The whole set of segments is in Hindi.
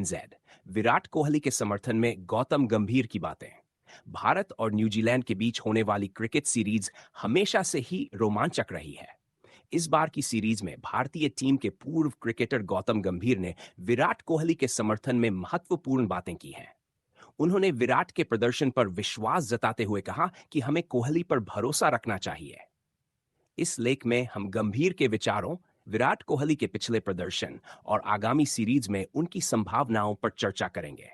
जेड विराट कोहली के समर्थन में गौतम गंभीर की बातें। भारत और न्यूजीलैंड के बीच होने वाली क्रिकेट सीरीज हमेशा से ही रोमांचक रही है। इस बार की सीरीज में भारतीय टीम के पूर्व क्रिकेटर गौतम गंभीर ने विराट कोहली के समर्थन में महत्वपूर्ण बातें की हैं। उन्होंने विराट के प्रदर्शन पर विश्वास जताते हुए कहा कि हमें कोहली पर भरोसा रखना चाहिए। इस लेख में हम गंभीर के विचारों, विराट कोहली के पिछले प्रदर्शन और आगामी सीरीज में उनकी संभावनाओं पर चर्चा करेंगे।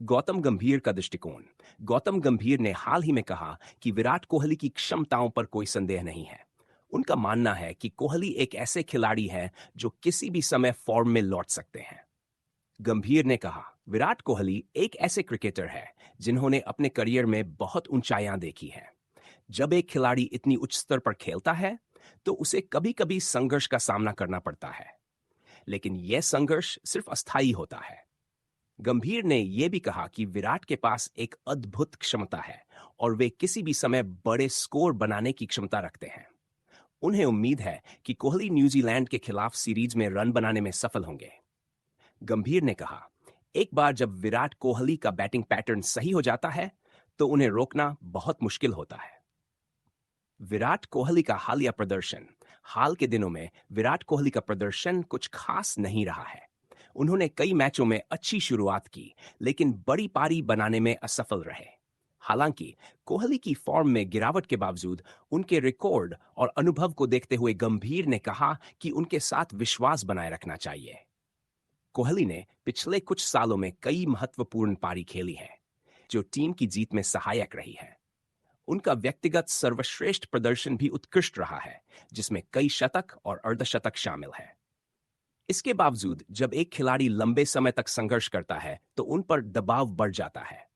गौतम गंभीर का दृष्टिकोण। गौतम गंभीर ने हाल ही में कहा कि विराट कोहली की क्षमताओं पर कोई संदेह नहीं है। उनका मानना है कि कोहली एक ऐसे खिलाड़ी हैं जो किसी भी समय फॉर्म में लौट सकते हैं। गंभीर ने कहा, विराट कोहली एक ऐसे क्रिकेटर है जिन्होंने अपने करियर में बहुत ऊंचाइयां देखी हैं। जब एक खिलाड़ी इतनी उच्च स्तर पर खेलता है तो उसे कभी-कभी संघर्ष का सामना करना पड़ता है, लेकिन यह संघर्ष सिर्फ अस्थायी होता है। गंभीर ने यह भी कहा कि विराट के पास एक अद्भुत क्षमता है और वे किसी भी समय बड़े स्कोर बनाने की क्षमता रखते हैं। उन्हें उम्मीद है कि कोहली न्यूजीलैंड के खिलाफ सीरीज में रन बनाने में सफल होंगे। गंभीर ने कहा, एक बार जब विराट कोहली का बैटिंग पैटर्न सही हो जाता है तो उन्हें रोकना बहुत मुश्किल होता है। विराट कोहली का हालिया प्रदर्शन। हाल के दिनों में विराट कोहली का प्रदर्शन कुछ खास नहीं रहा है। उन्होंने कई मैचों में अच्छी शुरुआत की, लेकिन बड़ी पारी बनाने में असफल रहे। हालांकि कोहली की फॉर्म में गिरावट के बावजूद उनके रिकॉर्ड और अनुभव को देखते हुए गंभीर ने कहा कि उनके साथ विश्वास बनाए रखना चाहिए। कोहली ने पिछले कुछ सालों में कई महत्वपूर्ण पारी खेली है, जो टीम की जीत में सहायक रही है। उनका व्यक्तिगत सर्वश्रेष्ठ प्रदर्शन भी उत्कृष्ट रहा है, जिसमें कई शतक और अर्धशतक शामिल हैं। इसके बावजूद जब एक खिलाड़ी लंबे समय तक संघर्ष करता है तो उन पर दबाव बढ़ जाता है।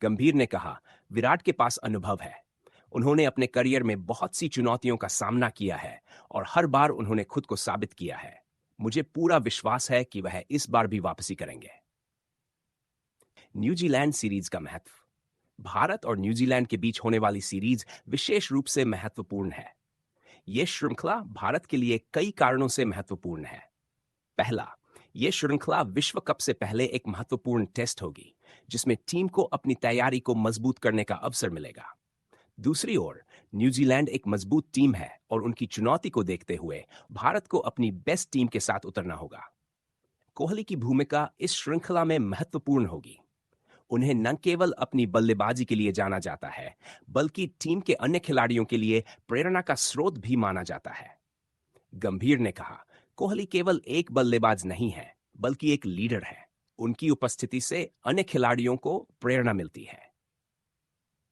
गंभीर ने कहा, विराट के पास अनुभव है। उन्होंने अपने करियर में बहुत सी चुनौतियों का सामना किया है और हर बार उन्होंने खुद को साबित किया है। मुझे पूरा विश्वास है कि वह इस बार भी वापसी करेंगे। न्यूजीलैंड सीरीज का महत्व। भारत और न्यूजीलैंड के बीच होने वाली सीरीज विशेष रूप से महत्वपूर्ण है। यह श्रृंखला भारत के लिए कई कारणों से महत्वपूर्ण है। पहला, यह श्रृंखला विश्व कप से पहले एक महत्वपूर्ण टेस्ट होगी, जिसमें टीम को अपनी तैयारी को मजबूत करने का अवसर मिलेगा। दूसरी ओर, न्यूजीलैंड एक मजबूत टीम है और उनकी चुनौती को देखते हुए भारत को अपनी बेस्ट टीम के साथ उतरना होगा। कोहली की भूमिका इस श्रृंखला में महत्वपूर्ण होगी। उन्हें न केवल अपनी बल्लेबाजी के लिए जाना जाता है, बल्कि टीम के अन्य खिलाड़ियों के लिए प्रेरणा का स्रोत भी माना जाता है। गंभीर ने कहा, कोहली केवल एक बल्लेबाज नहीं है, बल्कि एक लीडर है। उनकी उपस्थिति से अन्य खिलाड़ियों को प्रेरणा मिलती है।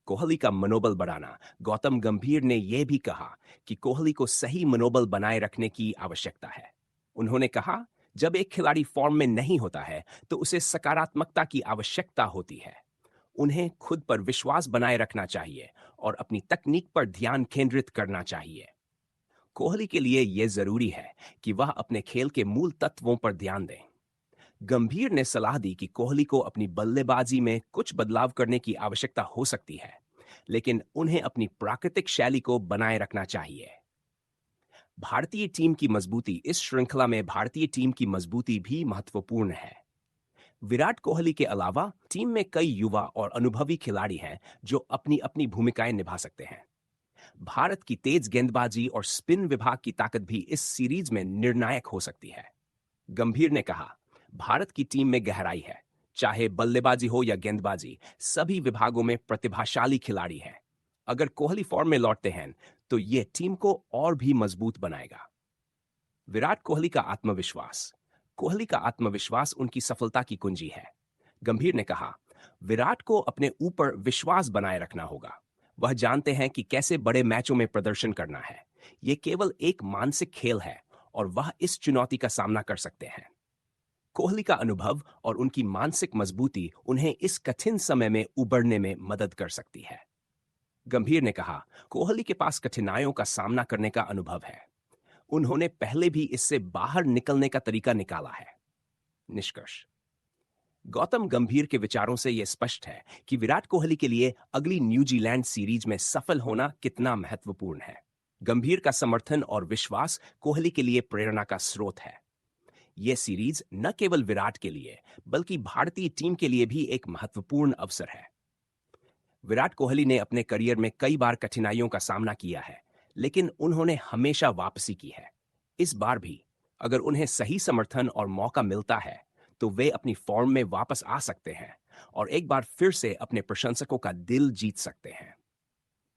कोहली का मनोबल बढ़ाना। गौतम गंभीर ने यह भी कहा कि कोहली को सही मनोबल बनाए रखने की आवश्यकता है। उन्होंने कहा, जब एक खिलाड़ी फॉर्म में नहीं होता है तो उसे सकारात्मकता की आवश्यकता होती है। उन्हें खुद पर विश्वास बनाए रखना चाहिए और अपनी तकनीक पर ध्यान केंद्रित करना चाहिए। कोहली के लिए यह जरूरी है कि वह अपने खेल के मूल तत्वों पर ध्यान दें। गंभीर ने सलाह दी कि कोहली को अपनी बल्लेबाजी में कुछ बदलाव करने की आवश्यकता हो सकती है, लेकिन उन्हें अपनी प्राकृतिक शैली को बनाए रखना चाहिए। भारतीय टीम की मजबूती। इस श्रृंखला में भारतीय टीम की मजबूती भी महत्वपूर्ण है। विराट कोहली के अलावा टीम में कई युवा और अनुभवी खिलाड़ी हैं जो अपनी अपनी भूमिकाएं निभा सकते हैं। भारत की तेज गेंदबाजी और स्पिन विभाग की ताकत भी इस सीरीज में निर्णायक हो सकती है। गंभीर ने कहा, भारत की टीम में गहराई है। चाहे बल्लेबाजी हो या गेंदबाजी, सभी विभागों में प्रतिभाशाली खिलाड़ी हैं। अगर कोहली फॉर्म में लौटते हैं तो यह टीम को और भी मजबूत बनाएगा। विराट कोहली का आत्मविश्वास। कोहली का आत्मविश्वास उनकी सफलता की कुंजी है। गंभीर ने कहा, विराट को अपने ऊपर विश्वास बनाए रखना होगा। वह जानते हैं कि कैसे बड़े मैचों में प्रदर्शन करना है। यह केवल एक मानसिक खेल है और वह इस चुनौती का सामना कर सकते हैं। कोहली का अनुभव और उनकी मानसिक मजबूती उन्हें इस कठिन समय में उबरने में मदद कर सकती है। गंभीर ने कहा, कोहली के पास कठिनाइयों का सामना करने का अनुभव है। उन्होंने पहले भी इससे बाहर निकलने का तरीका निकाला है। निष्कर्ष। गौतम गंभीर के विचारों से यह स्पष्ट है कि विराट कोहली के लिए अगली न्यूजीलैंड सीरीज में सफल होना कितना महत्वपूर्ण है। गंभीर का समर्थन और विश्वास कोहली के लिए प्रेरणा का स्रोत है। यह सीरीज न केवल विराट के लिए बल्कि भारतीय टीम के लिए भी एक महत्वपूर्ण अवसर है। विराट कोहली ने अपने करियर में कई बार कठिनाइयों का सामना किया है, लेकिन उन्होंने हमेशा वापसी की है। इस बार भी अगर उन्हें सही समर्थन और मौका मिलता है, तो वे अपनी फॉर्म में वापस आ सकते हैं और एक बार फिर से अपने प्रशंसकों का दिल जीत सकते हैं।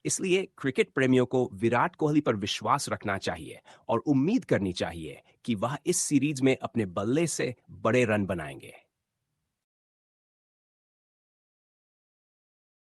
इसलिए क्रिकेट प्रेमियों को विराट कोहली पर विश्वास रखना चाहिए और उम्मीद करनी चाहिए कि वह इस सीरीज में अपने बल्ले से बड़े रन बनाएंगे।